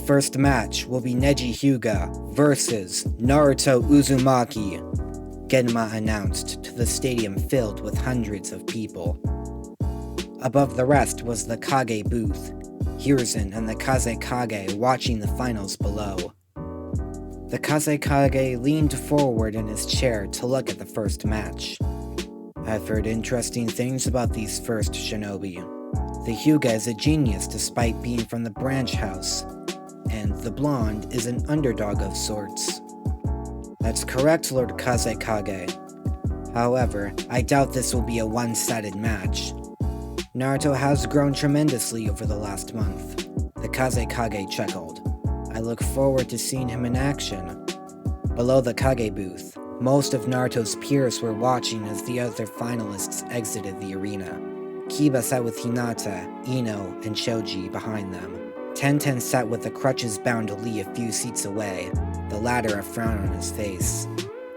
first match will be Neji Hyuga versus Naruto Uzumaki, Genma announced to the stadium filled with hundreds of people. Above the rest was the Kage booth, Hiruzen and the Kazekage watching the finals below. The Kazekage leaned forward in his chair to look at the first match. I've heard interesting things about these first shinobi. The Hyuga is a genius despite being from the branch house, and the blonde is an underdog of sorts. That's correct, Lord Kazekage. However, I doubt this will be a one-sided match. Naruto has grown tremendously over the last month. The Kazekage chuckled. I look forward to seeing him in action. Below the Kage booth, most of Naruto's peers were watching as the other finalists exited the arena. Kiba sat with Hinata, Ino, and Shoji behind them. Tenten sat with the crutches-bound Lee a few seats away, the latter a frown on his face.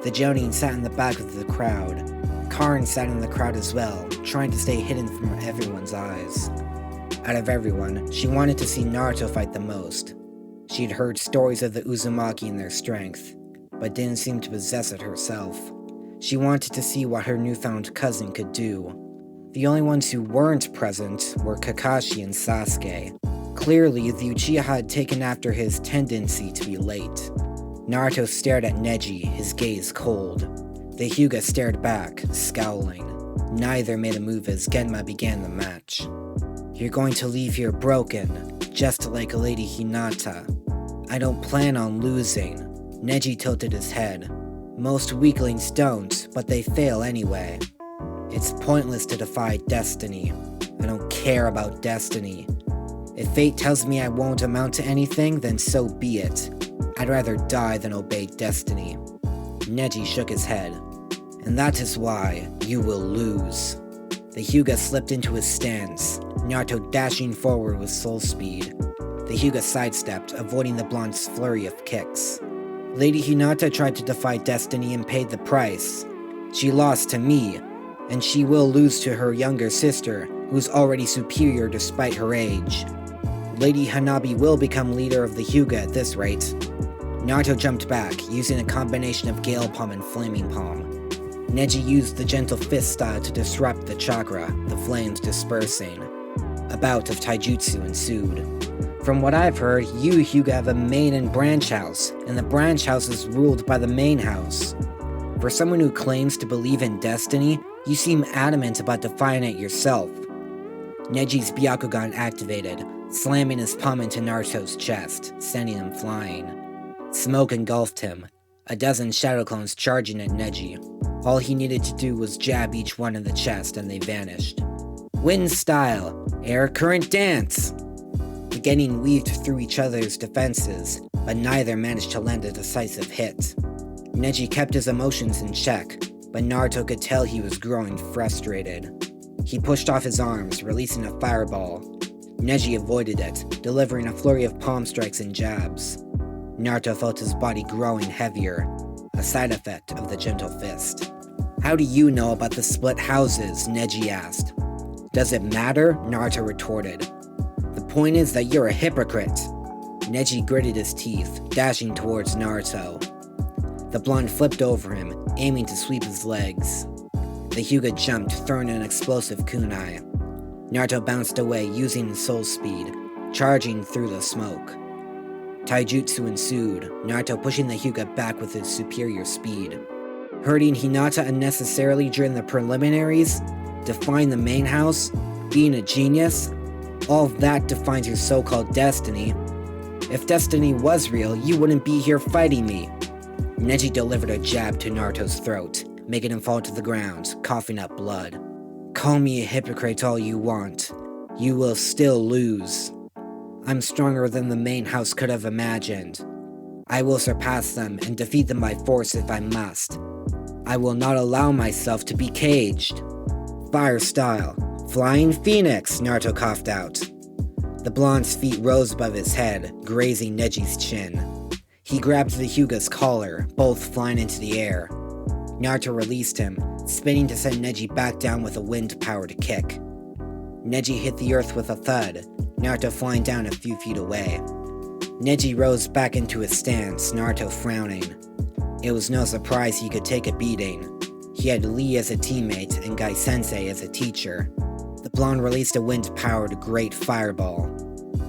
The Jonin sat in the back of the crowd. Karin sat in the crowd as well, trying to stay hidden from everyone's eyes. Out of everyone, she wanted to see Naruto fight the most. She'd heard stories of the Uzumaki and their strength, but didn't seem to possess it herself. She wanted to see what her newfound cousin could do. The only ones who weren't present were Kakashi and Sasuke. Clearly, the Uchiha had taken after his tendency to be late. Naruto stared at Neji, his gaze cold. The Hyuga stared back, scowling. Neither made a move as Genma began the match. You're going to leave here broken, just like Lady Hinata. I don't plan on losing. Neji tilted his head. Most weaklings don't, but they fail anyway. It's pointless to defy destiny. I don't care about destiny. If fate tells me I won't amount to anything, then so be it. I'd rather die than obey destiny. Neji shook his head. And that is why you will lose. The Hyuga slipped into his stance, Naruto dashing forward with soul speed. The Hyuga sidestepped, avoiding the blonde's flurry of kicks. Lady Hinata tried to defy destiny and paid the price. She lost to me, and she will lose to her younger sister, who's already superior despite her age. Lady Hanabi will become leader of the Hyuga at this rate. Naruto jumped back, using a combination of Gale Palm and Flaming Palm. Neji used the Gentle Fist style to disrupt the chakra, the flames dispersing. A bout of taijutsu ensued. From what I've heard, you Hyuga have a main and branch house, and the branch house is ruled by the main house. For someone who claims to believe in destiny, you seem adamant about defying it yourself. Neji's Byakugan activated, slamming his palm into Naruto's chest, sending him flying. Smoke engulfed him, a dozen shadow clones charging at Neji. All he needed to do was jab each one in the chest and they vanished. Wind style, air current dance! The Genin weaved through each other's defenses, but neither managed to land a decisive hit. Neji kept his emotions in check, but Naruto could tell he was growing frustrated. He pushed off his arms, releasing a fireball. Neji avoided it, delivering a flurry of palm strikes and jabs. Naruto felt his body growing heavier, a side effect of the Gentle Fist. How do you know about the split houses? Neji asked. Does it matter? Naruto retorted. The point is that you're a hypocrite. Neji gritted his teeth, dashing towards Naruto. The blonde flipped over him, aiming to sweep his legs. The Hyuga jumped, throwing an explosive kunai. Naruto bounced away using his soul speed, charging through the smoke. Taijutsu ensued, Naruto pushing the Hyuga back with his superior speed. Hurting Hinata unnecessarily during the preliminaries, defying the main house, being a genius, all of that defines your so-called destiny. If destiny was real, you wouldn't be here fighting me. Neji delivered a jab to Naruto's throat, making him fall to the ground, coughing up blood. Call me a hypocrite all you want. You will still lose. I'm stronger than the main house could have imagined. I will surpass them and defeat them by force if I must. I will not allow myself to be caged. Fire style. Flying Phoenix, Naruto coughed out. The blonde's feet rose above his head, grazing Neji's chin. He grabbed the Hyuga's collar, both flying into the air. Naruto released him, spinning to send Neji back down with a wind-powered kick. Neji hit the earth with a thud, Naruto flying down a few feet away. Neji rose back into his stance, Naruto frowning. It was no surprise he could take a beating. He had Lee as a teammate and Gai Sensei as a teacher. The blonde released a wind-powered great fireball.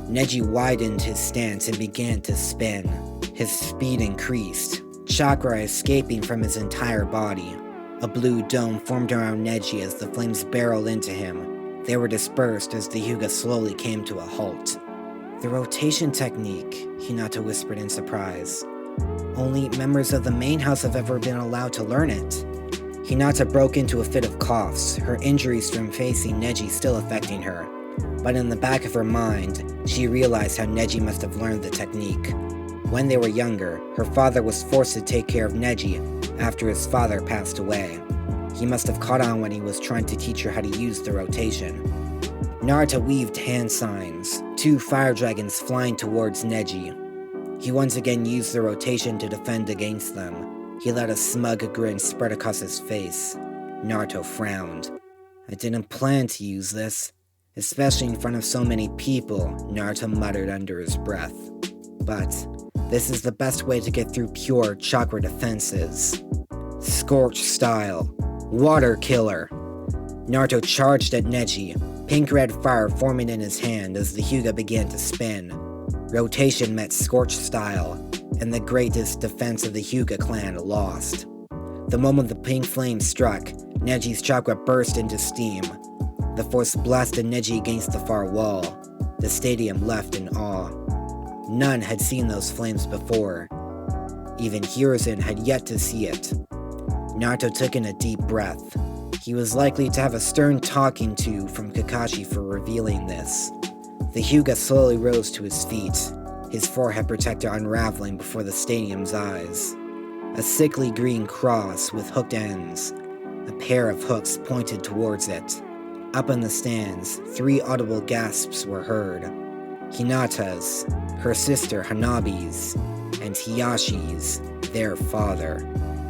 Neji widened his stance and began to spin. His speed increased, chakra escaping from his entire body. A blue dome formed around Neji as the flames barreled into him. They were dispersed as the Hyuga slowly came to a halt. The rotation technique, Hinata whispered in surprise. Only members of the main house have ever been allowed to learn it. Hinata broke into a fit of coughs, her injuries from facing Neji still affecting her. But in the back of her mind, she realized how Neji must have learned the technique. When they were younger, her father was forced to take care of Neji after his father passed away. He must have caught on when he was trying to teach her how to use the rotation. Naruto weaved hand signs, 2 fire dragons flying towards Neji. He once again used the rotation to defend against them. He let a smug grin spread across his face. Naruto frowned. I didn't plan to use this, especially in front of so many people, Naruto muttered under his breath. But this is the best way to get through pure chakra defenses. Scorch style. Water killer. Naruto charged at Neji, pink-red fire forming in his hand as the Hyuga began to spin. Rotation met Scorch style, and the greatest defense of the Hyuga clan lost. The moment the pink flame struck, Neji's chakra burst into steam. The force blasted Neji against the far wall. The stadium left in awe. None had seen those flames before. Even Hiruzen had yet to see it. Naruto took in a deep breath. He was likely to have a stern talking to from Kakashi for revealing this. The Hyuga slowly rose to his feet, his forehead protector unraveling before the stadium's eyes. A sickly green cross with hooked ends. A pair of hooks pointed towards it. Up in the stands, 3 audible gasps were heard. Hinata's, her sister Hanabi's, and Hiyashi's, their father.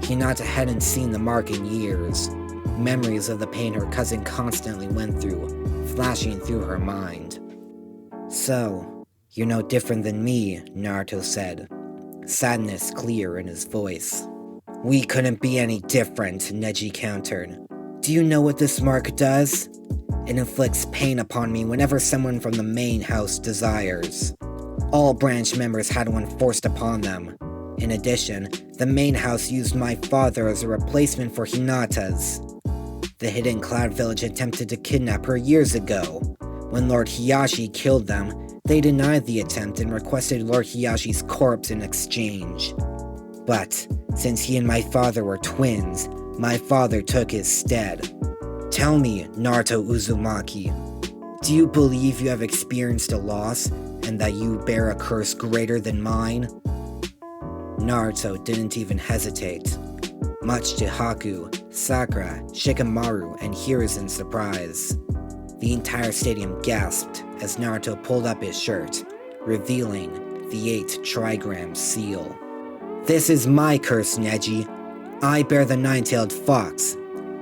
Hinata hadn't seen the mark in years. Memories of the pain her cousin constantly went through, flashing through her mind. So, you're no different than me, Naruto said, sadness clear in his voice. We couldn't be any different, Neji countered. Do you know what this mark does? It inflicts pain upon me whenever someone from the main house desires. All branch members had one forced upon them. In addition, the main house used my father as a replacement for Hinata's. The hidden cloud village attempted to kidnap her years ago. When Lord Hiyashi killed them, they denied the attempt and requested Lord Hiyashi's corpse in exchange. But, since he and my father were twins, my father took his stead. Tell me, Naruto Uzumaki, do you believe you have experienced a loss, and that you bear a curse greater than mine? Naruto didn't even hesitate, much to Haku, Sakura, Shikamaru, and Hiruzen's surprise. The entire stadium gasped as Naruto pulled up his shirt, revealing the 8 trigram seal. This is my curse, Neji. I bear the 9-tailed fox.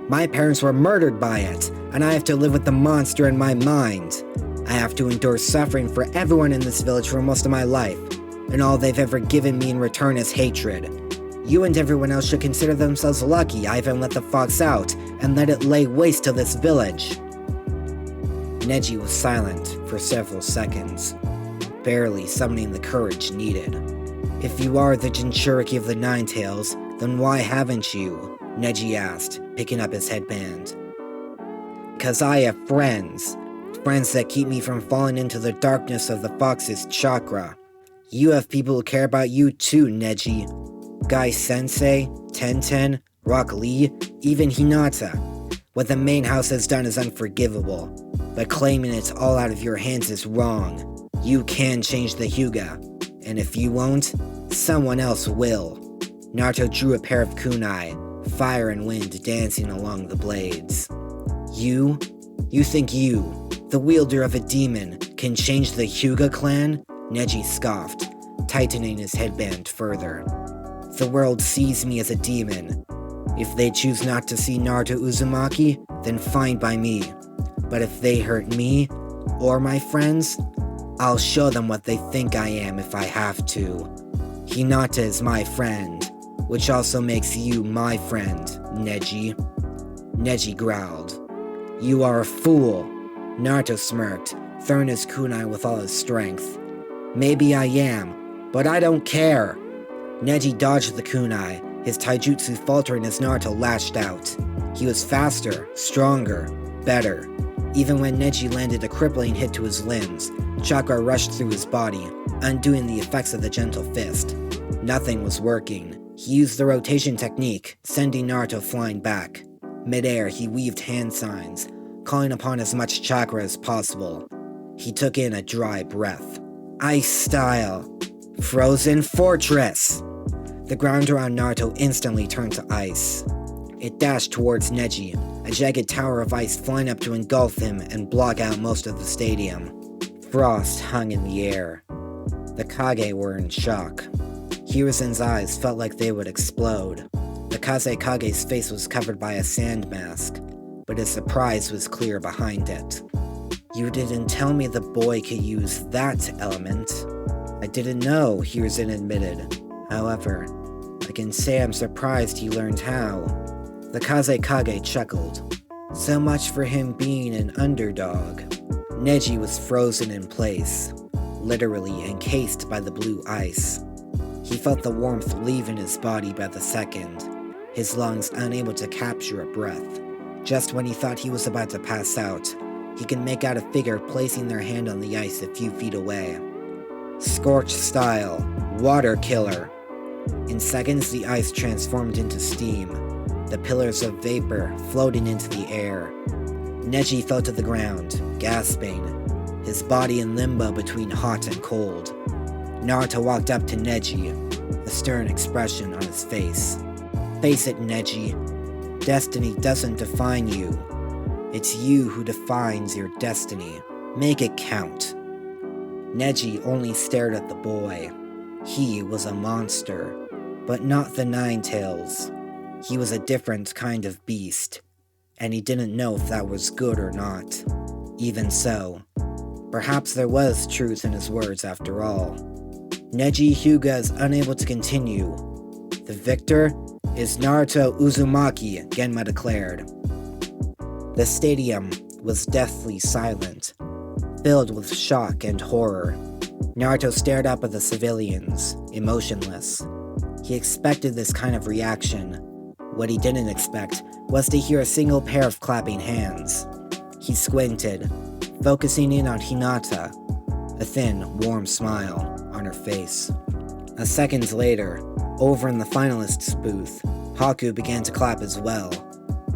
My parents were murdered by it, and I have to live with the monster in my mind. I have to endure suffering for everyone in this village for most of my life, and all they've ever given me in return is hatred. You and everyone else should consider themselves lucky I haven't let the fox out and let it lay waste to this village. Neji was silent for several seconds, barely summoning the courage needed. If you are the Jinchuriki of the Nine-Tails, then why haven't you? Neji asked, picking up his headband. 'Cause I have friends. Friends that keep me from falling into the darkness of the fox's chakra. You have people who care about you too, Neji. Gai Sensei, Tenten, Rock Lee, even Hinata. What the main house has done is unforgivable, but claiming it's all out of your hands is wrong. You can change the Hyuga, and if you won't, someone else will. Naruto drew a pair of kunai, fire and wind dancing along the blades. You? You think you, the wielder of a demon, can change the Hyuga clan? Neji scoffed, tightening his headband further. The world sees me as a demon. If they choose not to see Naruto Uzumaki, then fine by me. But if they hurt me, or my friends, I'll show them what they think I am if I have to. Hinata is my friend, which also makes you my friend, Neji. Neji growled. You are a fool. Naruto smirked, throwing his kunai with all his strength. Maybe I am, but I don't care. Neji dodged the kunai, his taijutsu faltering as Naruto lashed out. He was faster, stronger, better. Even when Neji landed a crippling hit to his limbs, chakra rushed through his body, undoing the effects of the gentle fist. Nothing was working. He used the rotation technique, sending Naruto flying back. Mid-air, he weaved hand signs, calling upon as much chakra as possible. He took in a dry breath. Ice style. Frozen Fortress! The ground around Naruto instantly turned to ice. It dashed towards Neji, a jagged tower of ice flying up to engulf him and block out most of the stadium. Frost hung in the air. The Kage were in shock. Hiruzen's eyes felt like they would explode. The Kazekage's face was covered by a sand mask, but his surprise was clear behind it. You didn't tell me the boy could use that element. I didn't know, Hiruzen admitted. However, I can say I'm surprised he learned how. The Kazekage chuckled. So much for him being an underdog. Neji was frozen in place, literally encased by the blue ice. He felt the warmth leaving his body by the second, his lungs unable to capture a breath. Just when he thought he was about to pass out, he could make out a figure placing their hand on the ice a few feet away. Scorch style, water killer. In seconds, the ice transformed into steam, the pillars of vapor floating into the air. Neji fell to the ground, gasping, his body in limbo between hot and cold. Naruto walked up to Neji, a stern expression on his face. Face it, Neji. Destiny doesn't define you. It's you who defines your destiny. Make it count. Neji only stared at the boy. He was a monster, but not the Nine-Tails. He was a different kind of beast, and he didn't know if that was good or not. Even so, perhaps there was truth in his words after all. Neji Hyuga is unable to continue. The victor is Naruto Uzumaki, Genma declared. The stadium was deathly silent, filled with shock and horror. Naruto stared up at the civilians, emotionless. He expected this kind of reaction. What he didn't expect was to hear a single pair of clapping hands. He squinted, focusing in on Hinata, a thin, warm smile on her face. A second later, over in the finalists' booth, Haku began to clap as well,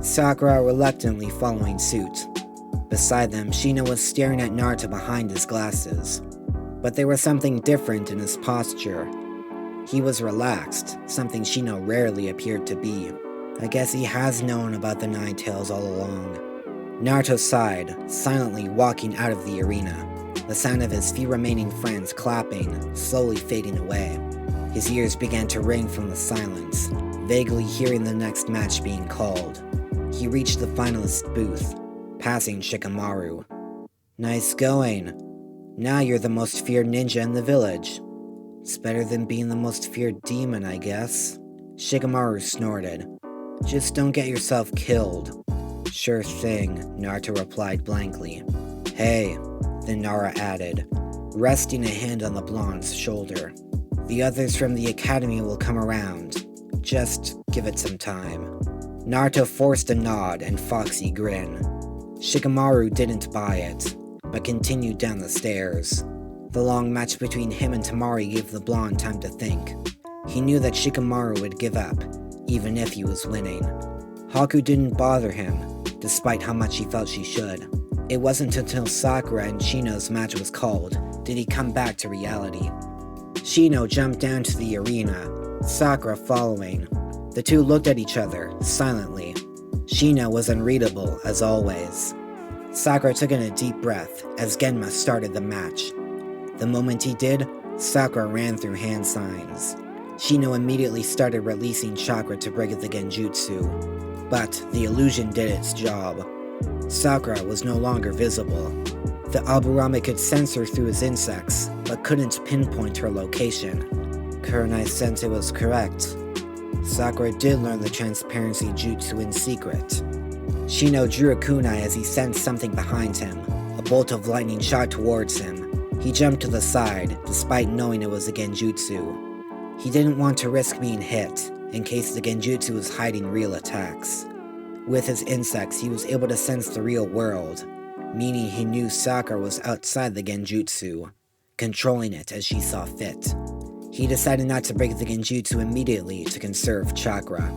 Sakura reluctantly following suit. Beside them, Shino was staring at Naruto behind his glasses. But there was something different in his posture. He was relaxed, something Shino rarely appeared to be. I guess he has known about the Nine-Tails all along. Naruto sighed, silently walking out of the arena, the sound of his few remaining friends clapping, slowly fading away. His ears began to ring from the silence, vaguely hearing the next match being called. He reached the finalist booth, passing Shikamaru. Nice going. Now you're the most feared ninja in the village. It's better than being the most feared demon, I guess. Shikamaru snorted. Just don't get yourself killed. Sure thing, Naruto replied blankly. Hey, then Nara added, resting a hand on the blonde's shoulder. The others from the academy will come around. Just give it some time. Naruto forced a nod and foxy grin. Shikamaru didn't buy it, but continued down the stairs. The long match between him and Tamari gave the blonde time to think. He knew that Shikamaru would give up, even if he was winning. Haku didn't bother him, despite how much he felt she should. It wasn't until Sakura and Shino's match was called did he come back to reality. Shino jumped down to the arena, Sakura following. The two looked at each other, silently. Shino was unreadable, as always. Sakura took in a deep breath as Genma started the match. The moment he did, Sakura ran through hand signs. Shino immediately started releasing chakra to break the genjutsu, but the illusion did its job. Sakura was no longer visible. The Aburame could sense her through his insects, but couldn't pinpoint her location. Kurenai-sensei was correct. Sakura did learn the transparency jutsu in secret. Shino drew a kunai as he sensed something behind him. A bolt of lightning shot towards him. He jumped to the side, despite knowing it was a genjutsu. He didn't want to risk being hit, in case the genjutsu was hiding real attacks. With his insects, he was able to sense the real world, meaning he knew Sakura was outside the genjutsu, controlling it as she saw fit. He decided not to break the genjutsu immediately to conserve chakra.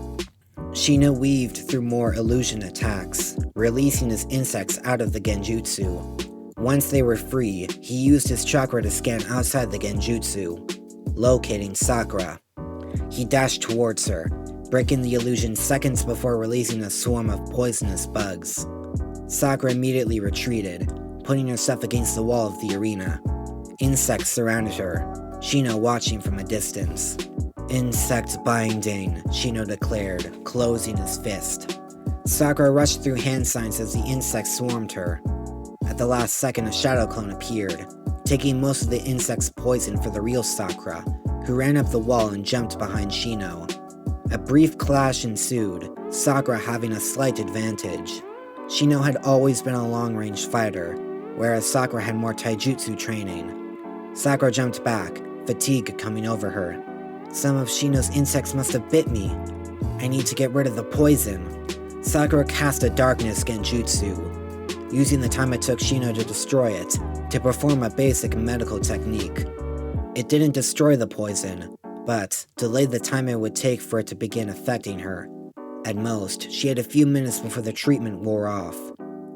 Shino weaved through more illusion attacks, releasing his insects out of the genjutsu. Once they were free, he used his chakra to scan outside the genjutsu, locating Sakura. He dashed towards her, breaking the illusion seconds before releasing a swarm of poisonous bugs. Sakura immediately retreated, putting herself against the wall of the arena. Insects surrounded her, Shino watching from a distance. "Insect binding," Shino declared, closing his fist. Sakura rushed through hand signs as the insects swarmed her. At the last second, a shadow clone appeared, taking most of the insect's poison for the real Sakura, who ran up the wall and jumped behind Shino. A brief clash ensued, Sakura having a slight advantage. Shino had always been a long-range fighter, whereas Sakura had more taijutsu training. Sakura jumped back, fatigue coming over her. "Some of Shino's insects must have bit me. I need to get rid of the poison." Sakura cast a darkness genjutsu, using the time it took Shino to destroy it to perform a basic medical technique. It didn't destroy the poison, but delayed the time it would take for it to begin affecting her. At most, she had a few minutes before the treatment wore off.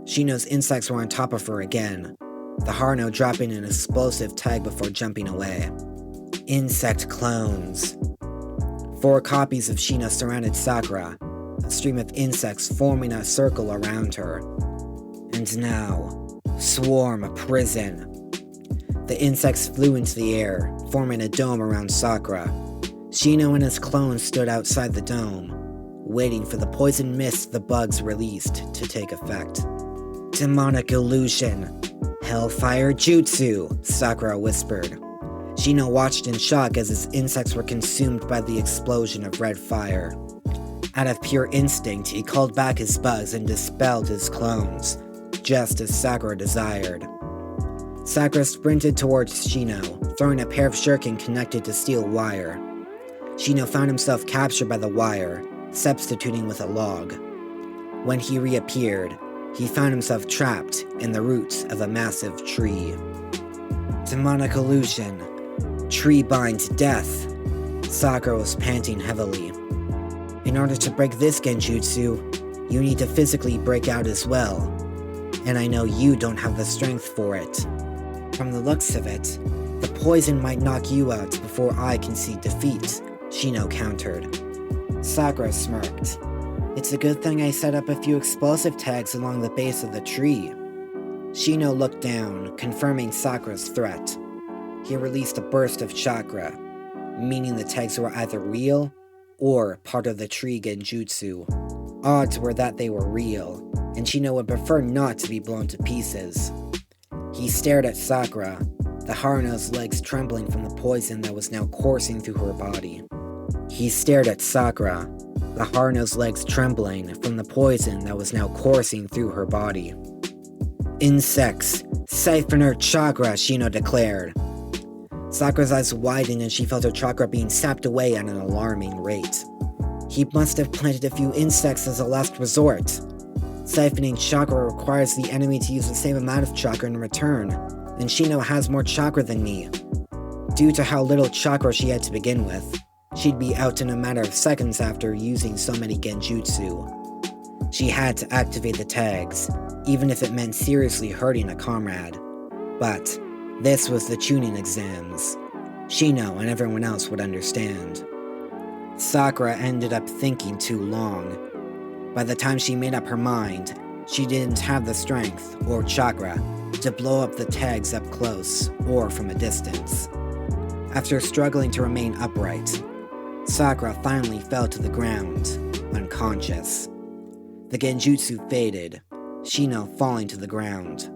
Shino's insects were on top of her again, the Harno dropping an explosive tag before jumping away. Insect clones. 4 copies of Shino surrounded Sakura, a stream of insects forming a circle around her. And now, swarm prison. The insects flew into the air, forming a dome around Sakura. Shino and his clones stood outside the dome, waiting for the poison mist the bugs released to take effect. "Demonic illusion. Hellfire jutsu," Sakura whispered. Shino watched in shock as his insects were consumed by the explosion of red fire. Out of pure instinct, he called back his bugs and dispelled his clones, just as Sakura desired. Sakura sprinted towards Shino, throwing a pair of shuriken connected to steel wire. Shino found himself captured by the wire, substituting with a log. When he reappeared, he found himself trapped in the roots of a massive tree. "Demonic illusion. Tree binds death." Sakura was panting heavily. "In order to break this genjutsu, you need to physically break out as well. And I know you don't have the strength for it. From the looks of it, the poison might knock you out before I concede defeat," Shino countered. Sakura smirked. "It's a good thing I set up a few explosive tags along the base of the tree." Shino looked down, confirming Sakura's threat. He released a burst of chakra, meaning the tags were either real or part of the tree genjutsu. Odds were that they were real, and Shino would prefer not to be blown to pieces. He stared at Sakura, the Haruno's legs trembling from the poison that was now coursing through her body. He stared at Sakura, the Haruno's legs trembling from the poison that was now coursing through her body. "Insects, siphon her chakra," Shino declared. Sakura's eyes widened and she felt her chakra being sapped away at an alarming rate. He must have planted a few insects as a last resort. Siphoning chakra requires the enemy to use the same amount of chakra in return, and Shino has more chakra than me. Due to how little chakra she had to begin with, she'd be out in a matter of seconds after using so many genjutsu. She had to activate the tags, even if it meant seriously hurting a comrade. But this was the Chunin exams. Shino and everyone else would understand. Sakura ended up thinking too long. By the time she made up her mind, she didn't have the strength, or chakra, to blow up the tags up close, or from a distance. After struggling to remain upright, Sakura finally fell to the ground, unconscious. The genjutsu faded, Shino falling to the ground.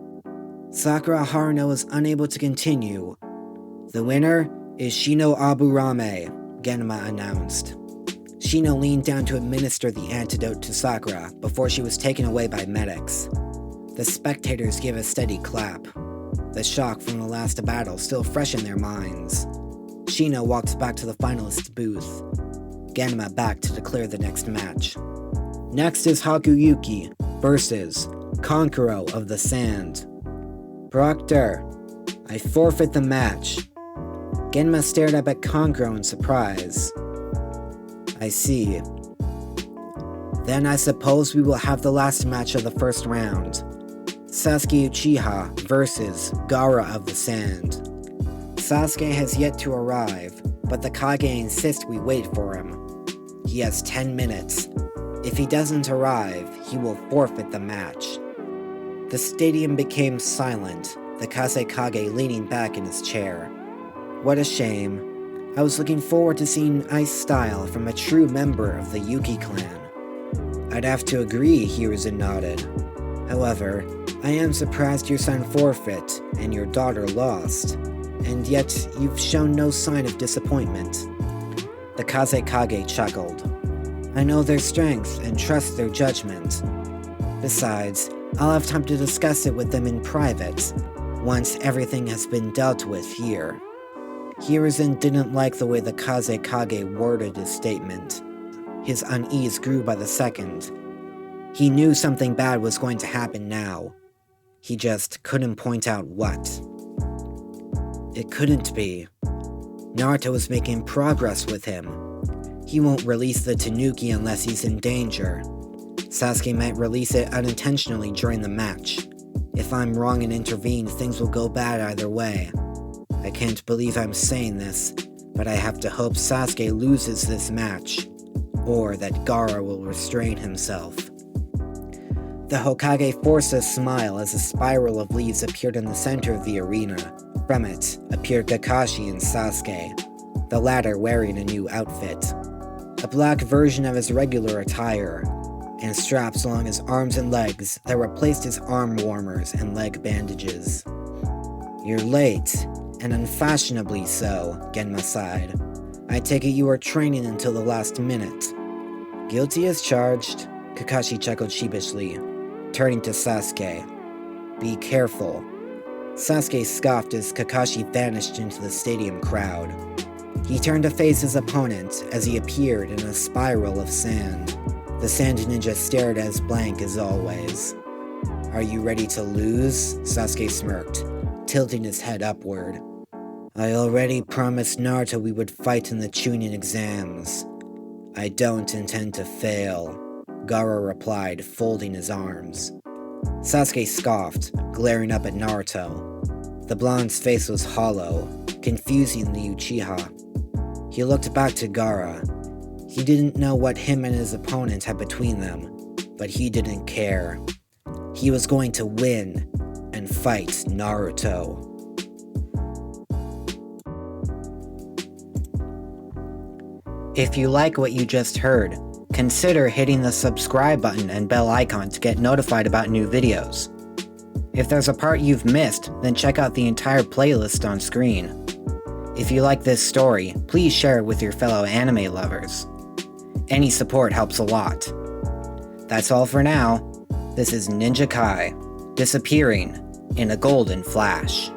Sakura Haruno was unable to continue. The winner is Shino Aburame, Genma announced. Shino leaned down to administer the antidote to Sakura before she was taken away by medics. The spectators gave a steady clap, the shock from the last battle still fresh in their minds. Shino walked back to the finalist booth. Genma back to declare the next match. Next is Hakuyuki versus Konkuro of the Sand. Proctor, I forfeit the match. Genma stared up at Konkuro in surprise. I see. Then I suppose we will have the last match of the first round. Sasuke Uchiha versus Gaara of the Sand. Sasuke has yet to arrive, but the Kage insists we wait for him. He has 10 minutes. If he doesn't arrive, he will forfeit the match. The stadium became silent, the Kazekage leaning back in his chair. What a shame. I was looking forward to seeing ice style from a true member of the Yuki clan. I'd have to agree, Hiruzen nodded. However, I am surprised your son forfeit and your daughter lost, and yet you've shown no sign of disappointment. The Kazekage chuckled. I know their strength and trust their judgment. Besides, I'll have time to discuss it with them in private, once everything has been dealt with here. Hiruzen didn't like the way the Kazekage worded his statement. His unease grew by the second. He knew something bad was going to happen now. He just couldn't point out what. It couldn't be. Naruto was making progress with him. He won't release the Tanuki unless he's in danger. Sasuke might release it unintentionally during the match. If I'm wrong and intervene, things will go bad either way. I can't believe I'm saying this, but I have to hope Sasuke loses this match, or that Gaara will restrain himself. The Hokage forced a smile as a spiral of leaves appeared in the center of the arena. From it appeared Kakashi and Sasuke, the latter wearing a new outfit. A black version of his regular attire, and straps along his arms and legs that replaced his arm warmers and leg bandages. You're late, and unfashionably so, Genma sighed. I take it you are training until the last minute. Guilty as charged, Kakashi chuckled sheepishly, turning to Sasuke. Be careful. Sasuke scoffed as Kakashi vanished into the stadium crowd. He turned to face his opponent as he appeared in a spiral of sand. The sand ninja stared as blank as always. Are you ready to lose? Sasuke smirked, tilting his head upward. I already promised Naruto we would fight in the Chunin exams. I don't intend to fail, Gaara replied, folding his arms. Sasuke scoffed, glaring up at Naruto. The blonde's face was hollow, confusing the Uchiha. He looked back to Gaara. He didn't know what him and his opponent had between them, but he didn't care. He was going to win and fight Naruto. If you like what you just heard, consider hitting the subscribe button and bell icon to get notified about new videos. If there's a part you've missed, then check out the entire playlist on screen. If you like this story, please share it with your fellow anime lovers. Any support helps a lot. That's all for now. This is Ninja Kai, disappearing in a golden flash.